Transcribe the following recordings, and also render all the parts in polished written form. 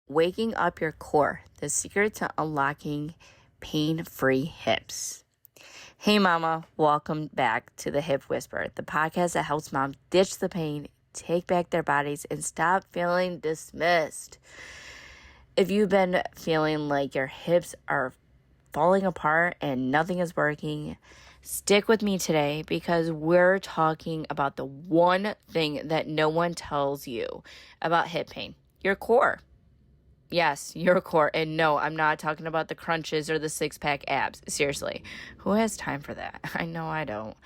Waking up your core, the secret to unlocking pain-free hips. Hey mama, welcome back to the Hip Whisper, the podcast that helps moms ditch the pain, take back their bodies, and stop feeling dismissed. If you've been feeling like your hips are falling apart and nothing is working, stick with me today because we're talking about the one thing that no one tells you about hip pain, your core. Yes, your core. And no, I'm not talking about the crunches or the six-pack abs. Seriously, who has time for that? I know I don't.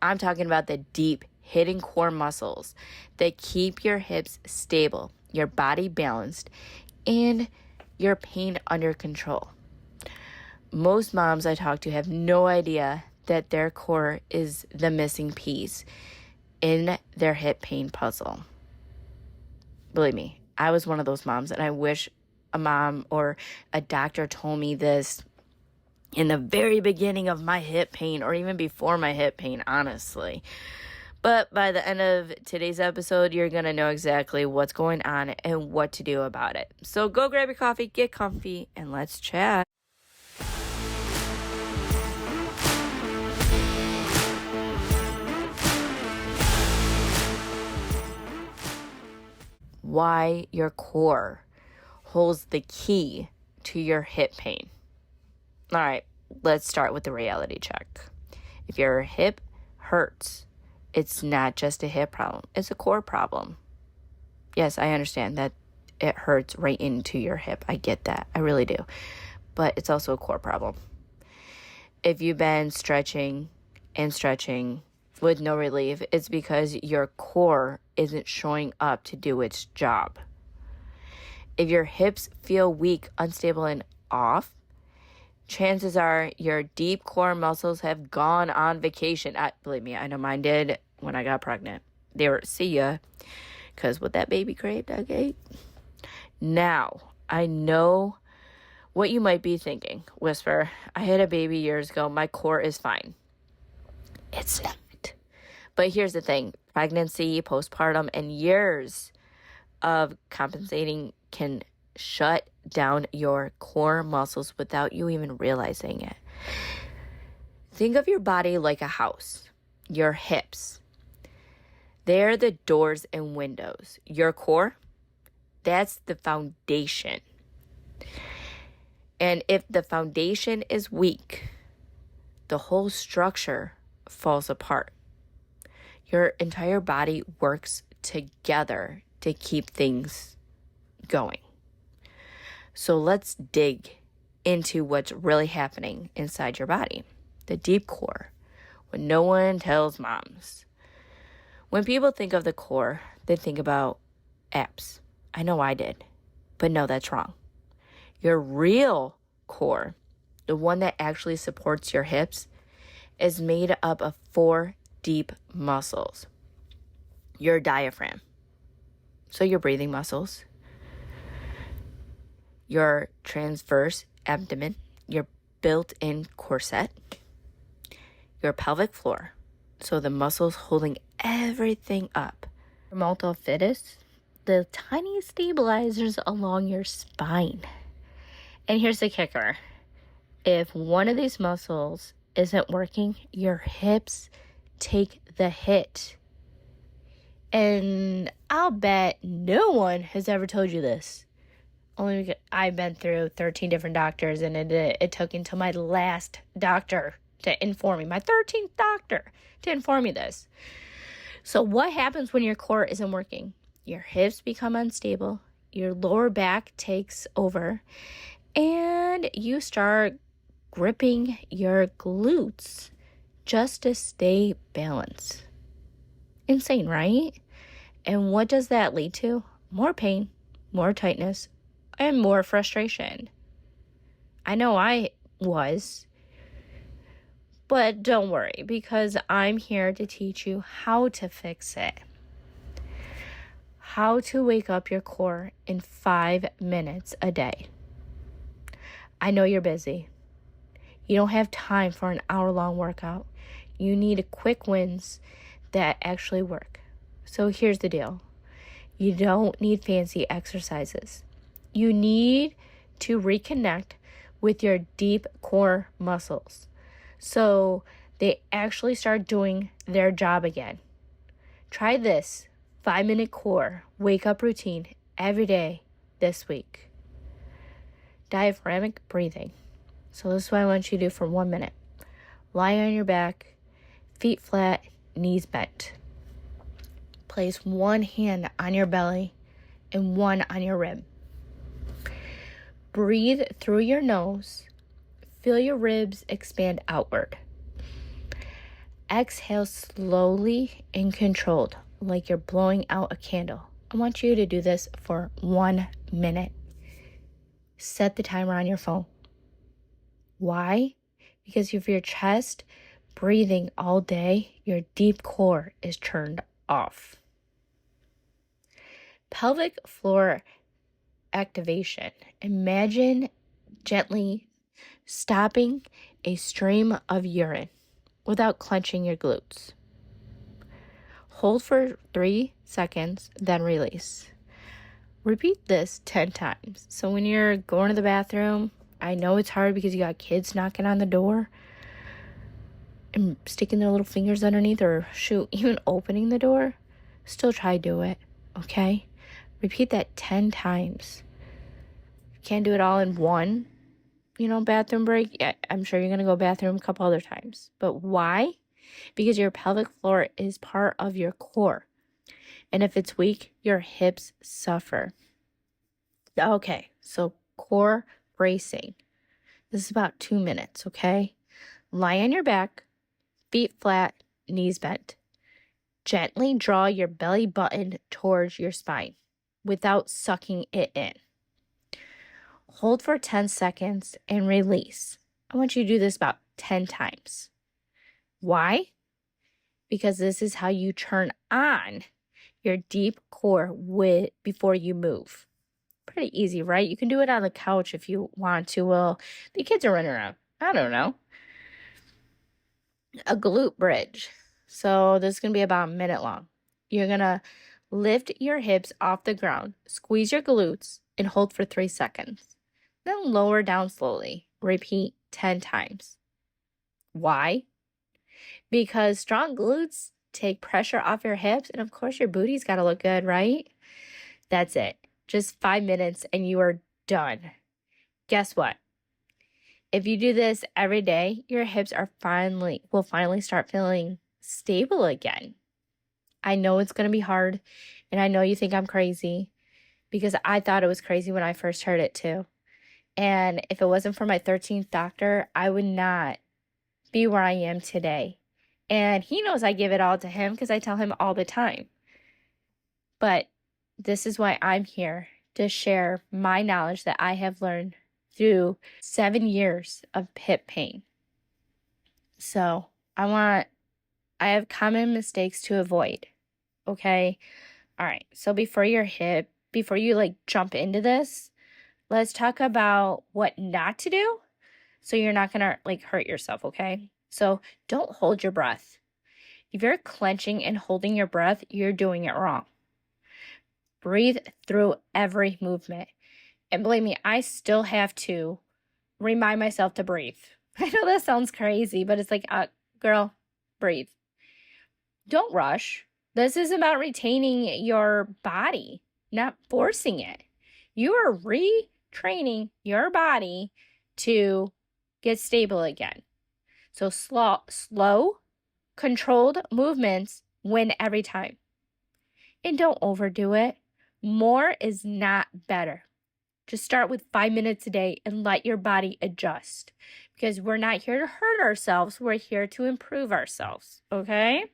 I'm talking about the deep, hidden core muscles that keep your hips stable, your body balanced, and your pain under control. Most moms I talk to have no idea that their core is the missing piece in their hip pain puzzle. Believe me, I was one of those moms, and I wish a mom or a doctor told me this in the very beginning of my hip pain or even before my hip pain, honestly. But by the end of today's episode, you're going to know exactly what's going on and what to do about it. So go grab your coffee, get comfy, and let's chat. Why your core holds the key to your hip pain. All right, let's start with the reality check. If your hip hurts, it's not just a hip problem, it's a core problem. Yes, I understand that it hurts right into your hip. I get that. I really do. But it's also a core problem. If you've been stretching and stretching with no relief, it's because your core isn't showing up to do its job. If your hips feel weak, unstable, and off, chances are your deep core muscles have gone on vacation. Believe me, I know mine did when I got pregnant. They were, see ya, because what that baby craved, I ate. Now, I know what you might be thinking. Whisper, I had a baby years ago. My core is fine. It's not. But here's the thing. Pregnancy, postpartum, and years of compensating can shut down your core muscles without you even realizing it. Think of your body like a house. Your hips, they're the doors and windows. Your core, that's the foundation. And if the foundation is weak, the whole structure falls apart. Your entire body works together to keep things going. So let's dig into what's really happening inside your body, the deep core, when no one tells moms. When people think of the core, they think about abs. I know I did, but no, that's wrong. Your real core, the one that actually supports your hips, is made up of 4 deep muscles. Your diaphragm, so your breathing muscles, your transverse abdomen, your built-in corset, your pelvic floor, so the muscles holding everything up, your multifidus, the tiny stabilizers along your spine. And here's the kicker. If one of these muscles isn't working, your hips take the hit. And I'll bet no one has ever told you this. Only because I've been through 13 different doctors, and it took until my last doctor to inform me, my 13th doctor to inform me this. So what happens when your core isn't working? Your hips become unstable, your lower back takes over, and you start gripping your glutes just to stay balanced. Insane, right? And what does that lead to? More pain, more tightness, and more frustration. I know I was. But don't worry, because I'm here to teach you how to fix it. How to wake up your core in 5 minutes a day. I know you're busy. You don't have time for an hour-long workout. You need quick wins that actually work. So here's the deal. You don't need fancy exercises. You need to reconnect with your deep core muscles so they actually start doing their job again. Try this 5-minute core wake up routine every day this week. Diaphragmatic breathing. So this is what I want you to do for 1 minute. Lie on your back, feet flat, knees bent. Place one hand on your belly and one on your rib. Breathe through your nose. Feel your ribs expand outward. Exhale slowly and controlled, like you're blowing out a candle. I want you to do this for 1 minute. Set the timer on your phone. Why? Because if your chest breathing all day, your deep core is turned off. Pelvic floor activation. Imagine gently stopping a stream of urine without clenching your glutes. Hold for 3 seconds, then release. Repeat this 10 times. So when you're going to the bathroom, I know it's hard because you got kids knocking on the door and sticking their little fingers underneath, or shoot, even opening the door. Still try to do it, okay? Repeat that 10 times. You can't do it all in one, bathroom break. Yeah, I'm sure you're going to go bathroom a couple other times. But why? Because your pelvic floor is part of your core. And if it's weak, your hips suffer. Okay, so core bracing. This is about 2 minutes, okay? Lie on your back, feet flat, knees bent. Gently draw your belly button towards your spine without sucking it in. Hold for 10 seconds and release. I want you to do this about 10 times. Why? Because this is how you turn on your deep core before you move. Pretty easy, right? You can do it on the couch if you want to. Well, the kids are running around. I don't know. A glute bridge. So this is going to be about a minute long. You're going to lift your hips off the ground, squeeze your glutes, and hold for 3 seconds. Then lower down slowly. Repeat 10 times. Why? Because strong glutes take pressure off your hips, and of course your booty's got to look good, right? That's it. Just 5 minutes and you are done. Guess what? If you do this every day, your hips will finally start feeling stable again. I know it's going to be hard, and I know you think I'm crazy, because I thought it was crazy when I first heard it too. And if it wasn't for my 13th doctor, I would not be where I am today. And he knows I give it all to him because I tell him all the time. But this is why I'm here, to share my knowledge that I have learned through 7 years of hip pain. So I have common mistakes to avoid. Okay. All right. So before you jump into this, let's talk about what not to do so you're not going to hurt yourself. Okay. So don't hold your breath. If you're clenching and holding your breath, you're doing it wrong. Breathe through every movement. And believe me, I still have to remind myself to breathe. I know that sounds crazy, but it's girl, breathe. Don't rush. This is about retaining your body, not forcing it. You are retraining your body to get stable again. So slow, controlled movements win every time. And don't overdo it. More is not better. Just start with 5 minutes a day and let your body adjust. Because we're not here to hurt ourselves. We're here to improve ourselves. Okay?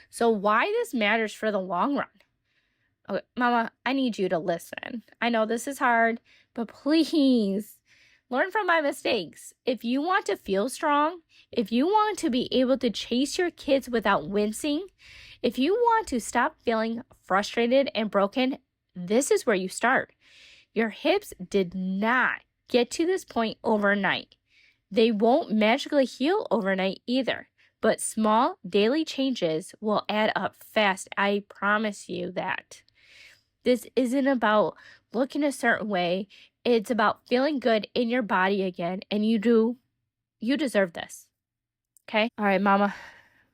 So why this matters for the long run? Okay, Mama, I need you to listen. I know this is hard, but please learn from my mistakes. If you want to feel strong, if you want to be able to chase your kids without wincing, if you want to stop feeling frustrated and broken, this is where you start. Your hips did not get to this point overnight. They won't magically heal overnight either, but small daily changes will add up fast. I promise you that. This isn't about looking a certain way. It's about feeling good in your body again. And you deserve this. Okay? All right, mama,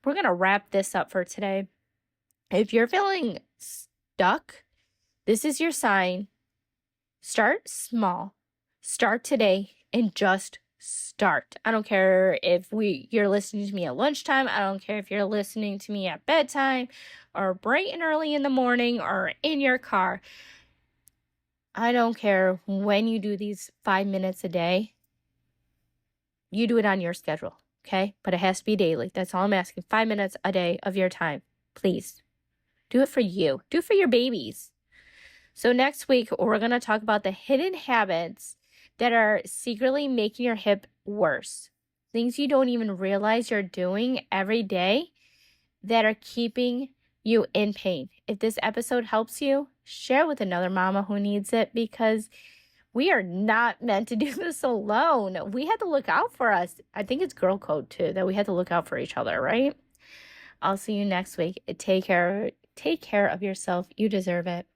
we're going to wrap this up for today. If you're feeling stuck, this is your sign. Start small. Start today and just start. I don't care if you're listening to me at lunchtime. I don't care if you're listening to me at bedtime or bright and early in the morning or in your car. I don't care when you do these 5 minutes a day. You do it on your schedule, okay? But it has to be daily. That's all I'm asking. 5 minutes a day of your time. Please. Do it for you. Do it for your babies. So next week, we're going to talk about the hidden habits that are secretly making your hip worse. Things you don't even realize you're doing every day that are keeping you in pain. If this episode helps you, share with another mama who needs it, because we are not meant to do this alone. We had to look out for us. I think it's girl code too, that we had to look out for each other, right? I'll see you next week. Take care of yourself. You deserve it.